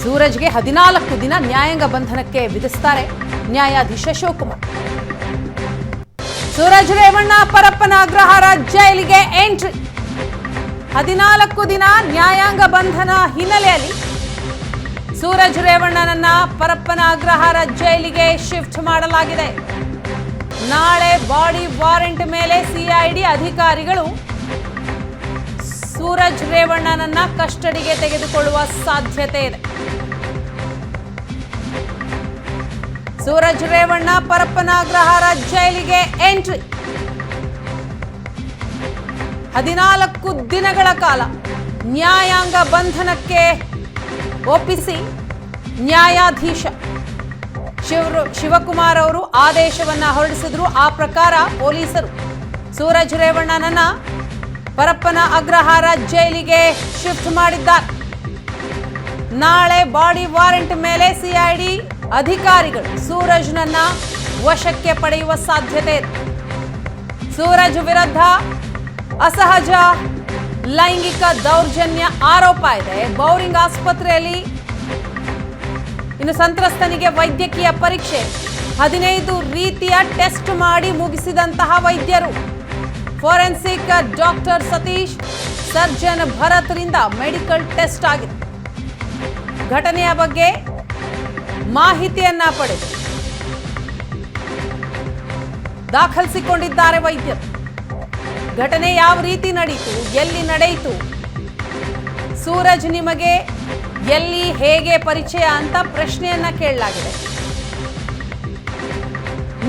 ಸೂರಜ್ಗೆ 14 ದಿನ ನ್ಯಾಯಾಂಗ ಬಂಧನಕ್ಕೆ ವಿಧಿಸುತ್ತಾರೆ ನ್ಯಾಯಾಧೀಶ ಶಿವಕುಮಾರ್. ಸೂರಜ್ ರೇವಣ್ಣ ಪರಪ್ಪನ ಅಗ್ರಹಾರ ಜೈಲಿಗೆ ಎಂಟ್ರಿ. 14 ದಿನ ನ್ಯಾಯಾಂಗ ಬಂಧನ ಹಿನ್ನೆಲೆಯಲ್ಲಿ ಸೂರಜ್ ರೇವಣ್ಣನನ್ನ ಪರಪ್ಪನ ಅಗ್ರಹಾರ ಜೈಲಿಗೆ ಶಿಫ್ಟ್ ಮಾಡಲಾಗಿದೆ. ನಾಳೆ ಬಾಡಿ ವಾರೆಂಟ್ ಮೇಲೆ ಸಿಐಡಿ ಅಧಿಕಾರಿಗಳು ಸೂರಜ್ ರೇವಣ್ಣನನ್ನ ಕಸ್ಟಡಿಗೆ ತೆಗೆದುಕೊಳ್ಳುವ ಸಾಧ್ಯತೆ ಇದೆ. ಸೂರಜ್ ರೇವಣ್ಣ ಪರಪ್ಪನ ಅಗ್ರಹಾರ ಜೈಲಿಗೆ ಎಂಟ್ರಿ. 14 ದಿನಗಳ ಕಾಲ ನ್ಯಾಯಾಂಗ ಬಂಧನಕ್ಕೆ ಒಪ್ಪಿಸಿ ನ್ಯಾಯಾಧೀಶ ಶಿವಕುಮಾರ್ ಅವರು ಆದೇಶವನ್ನ ಹೊರಡಿಸಿದ್ರು. ಆ ಪ್ರಕಾರ ಪೊಲೀಸರು ಸೂರಜ್ ರೇವಣ್ಣನನ್ನ ಪರಪ್ಪನ ಅಗ್ರಹಾರ ಜೈಲಿಗೆ ಶಿಫ್ಟ್ ಮಾಡಿದ್ದಾರೆ. ನಾಳೆ ಬಾಡಿ ವಾರೆಂಟ್ ಮೇಲೆ ಸಿಐಡಿ ಅಧಿಕಾರಿಗಳು ಸೂರಜ್ನನ್ನ ವಶಕ್ಕೆ ಪಡೆಯುವ ಸಾಧ್ಯತೆ ಇದೆ. ಸೂರಜ್ ವಿರುದ್ಧ ಅಸಹಜ ಲೈಂಗಿಕ ದೌರ್ಜನ್ಯ ಆರೋಪ ಇದೆ. ಬೌರಿಂಗ್ ಆಸ್ಪತ್ರೆಯಲ್ಲಿ ಇನ್ನು ಸಂತ್ರಸ್ತನಿಗೆ ವೈದ್ಯಕೀಯ ಪರೀಕ್ಷೆ 15 ರೀತಿಯ ಟೆಸ್ಟ್ ಮಾಡಿ ಮುಗಿಸಿದಂತಹ ವೈದ್ಯರು. ಫೋರೆನ್ಸಿಕ್ ಡಾಕ್ಟರ್ ಸತೀಶ್, ಸರ್ಜನ್ ಭರತ್ರಿಂದ ಮೆಡಿಕಲ್ ಟೆಸ್ಟ್ ಆಗಿದೆ. ಘಟನೆಯ ಬಗ್ಗೆ ಮಾಹಿತಿಯನ್ನ ಪಡೆದು ದಾಖಲಿಸಿಕೊಂಡಿದ್ದಾರೆ ವೈದ್ಯರು. ಘಟನೆ ಯಾವ ರೀತಿ ನಡೆಯಿತು, ಎಲ್ಲಿ ನಡೆಯಿತು, ಸೂರಜ್ ನಿಮಗೆ ಎಲ್ಲಿ ಹೇಗೆ ಪರಿಚಯ ಅಂತ ಪ್ರಶ್ನೆಯನ್ನ ಕೇಳಲಾಗಿದೆ.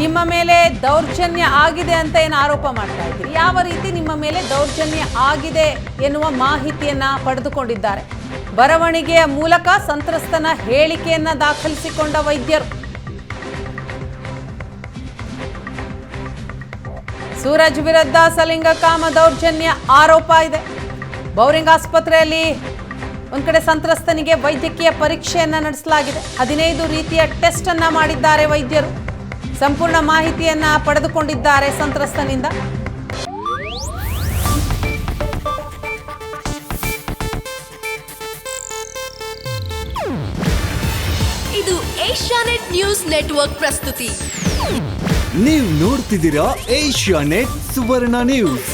ನಿಮ್ಮ ಮೇಲೆ ದೌರ್ಜನ್ಯ ಆಗಿದೆ ಅಂತ ಏನು ಆರೋಪ ಮಾಡ್ತಾ ಇದ್ದೀರಿ, ಯಾವ ರೀತಿ ನಿಮ್ಮ ಮೇಲೆ ದೌರ್ಜನ್ಯ ಆಗಿದೆ ಎನ್ನುವ ಮಾಹಿತಿಯನ್ನ ಪಡೆದುಕೊಂಡಿದ್ದಾರೆ. ಬರವಣಿಗೆಯ ಮೂಲಕ ಸಂತ್ರಸ್ತನ ಹೇಳಿಕೆಯನ್ನ ದಾಖಲಿಸಿಕೊಂಡ ವೈದ್ಯರು. ಸೂರಜ್ ವಿರುದ್ಧ ಸಲಿಂಗಕಾಮ ದೌರ್ಜನ್ಯ ಆರೋಪ ಇದೆ. ಬೌರಿಂಗ್ ಆಸ್ಪತ್ರೆಯಲ್ಲಿ ಒಂದ್ ಕಡೆ ಸಂತ್ರಸ್ತನಿಗೆ ವೈದ್ಯಕೀಯ ಪರೀಕ್ಷೆಯನ್ನ ನಡೆಸಲಾಗಿದೆ. 15 ರೀತಿಯ ಟೆಸ್ಟ್ ಅನ್ನ ಮಾಡಿದ್ದಾರೆ ವೈದ್ಯರು. ಸಂಪೂರ್ಣ ಮಾಹಿತಿಯನ್ನ ಪಡೆದುಕೊಂಡಿದ್ದಾರೆ ಸಂತ್ರಸ್ತನಿಂದ. ಇದು ಏಷ್ಯಾನೆಟ್ ನ್ಯೂಸ್ ನೆಟ್ವರ್ಕ್ ಪ್ರಸ್ತುತಿ. ನೀವು ನೋಡ್ತಿದ್ದೀರಾ ಏಷ್ಯಾನೆಟ್ ಸುವರ್ಣ ನ್ಯೂಸ್.